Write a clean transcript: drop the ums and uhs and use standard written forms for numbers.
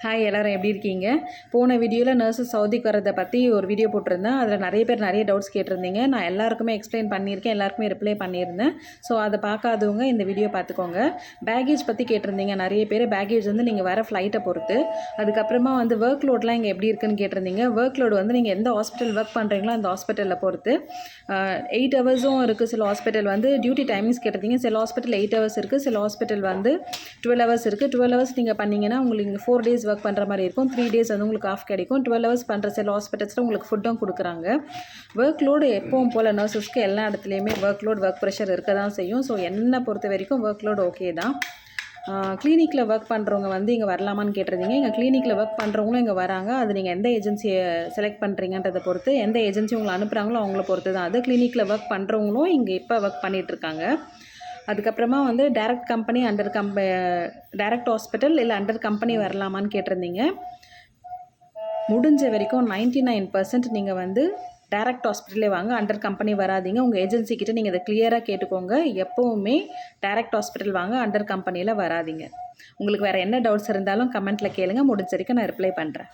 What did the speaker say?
Hi எல்லோரும் எப்படி இருக்கீங்க? போன வீடியோவில் நர்ஸஸ் சவுதிக்கு வரதை பற்றி ஒரு வீடியோ போட்டிருந்தேன். அதில் நிறைய பேர் நிறைய டவுட்ஸ் கேட்டிருந்தீங்க. நான் எல்லாருக்குமே எக்ஸ்பிளைன் பண்ணியிருக்கேன், எல்லாருக்குமே ரிப்ளை பண்ணியிருந்தேன். ஸோ அதை பார்க்காதவங்க இந்த வீடியோ பார்த்துக்கோங்க. பேக்கேஜ் பற்றி கேட்டிருந்தீங்க நிறைய பேர். பேக்கேஜ் வந்து நீங்கள் வர ஃப்ளைட்டை பொறுத்து. அதுக்கப்புறமா வந்து ஒர்க் லோட்லாம் இங்கே எப்படி இருக்குன்னு கேட்டிருந்தீங்க. ஒர்க் லோடு வந்து நீங்கள் எந்த ஹாஸ்பிட்டல் ஒர்க் பண்ணுறீங்களோ அந்த ஹாஸ்பிட்டலில் பொறுத்து 8 ஹவர்ஸும் இருக்குது. சில ஹாஸ்பிட்டல் வந்து டியூட்டி டைமிங்ஸ் கேட்டிருந்தீங்க. சில ஹாஸ்பிட்டல் 8 ஹவர்ஸ் இருக்குது, சில ஹாஸ்பிட்டல் வந்து 12 ஹவர்ஸ் இருக்குது. 12 ஹவர்ஸ் நீங்கள் பண்ணிங்கன்னா உங்களுக்கு 4 டேஸ் ஒர்க் பண்ணுற மாதிரி இருக்கும். 3 டேஸ் வந்து உங்களுக்கு ஆஃப் கிடைக்கும். 12 ஹவர்ஸ் பண்ணுற சில ஹாஸ்பிட்டல்ஸில் உங்களுக்கு ஃபுட்டும் கொடுக்குறாங்க. ஒர்க் லோடு எப்பவும் போல் நர்ஸஸ்க்கு எல்லா இடத்துலையுமே ஒர்க் லோட் ஒர்க் ப்ரெஷர் இருக்க தான் செய்யும். ஸோ என்னை பொறுத்த வரைக்கும் ஒர்க் லோடு ஓகே தான். கிளினிக்கில் ஒர்க் பண்ணுறவங்க வந்து இங்கே வரலாமான்னு கேட்டிருந்தீங்க. இங்கே கிளினிக்கில் ஒர்க் பண்ணுறவங்களும் இங்கே வராங்க. அது நீங்கள் எந்த ஏஜென்சியை செலக்ட் பண்ணுறீங்கன்றதை பொறுத்து, எந்த ஏஜென்சி உங்களை அனுப்புகிறாங்களோ அவங்கள பொறுத்து தான். அது கிளினிக்கில் ஒர்க் பண்ணுறவங்களும் இங்கே இப்போ ஒர்க் பண்ணிகிட்ருக்காங்க. அதுக்கப்புறமா வந்து டைரக்ட் கம்பெனி டைரக்ட் ஹாஸ்பிட்டல் இல்லை அண்டர் கம்பெனி வரலாமான்னு கேட்டிருந்தீங்க. முடிஞ்ச வரைக்கும் 99% நீங்கள் வந்து டைரக்ட் ஹாஸ்பிட்டலே வாங்க, அண்டர் கம்பெனி வராதிங்க. உங்கள் ஏஜென்சிக்கிட்ட நீங்கள் இதை கிளியராக கேட்டுக்கோங்க. எப்போவுமே டைரக்ட் ஹாஸ்பிட்டல் வாங்க, அண்டர் கம்பெனியில் வராதிங்க. உங்களுக்கு வேறு என்ன டவுட்ஸ் இருந்தாலும் கமெண்ட்டில் கேளுங்க. முடிஞ்ச வரைக்கும் நான் ரிப்ளை பண்ணுறேன்.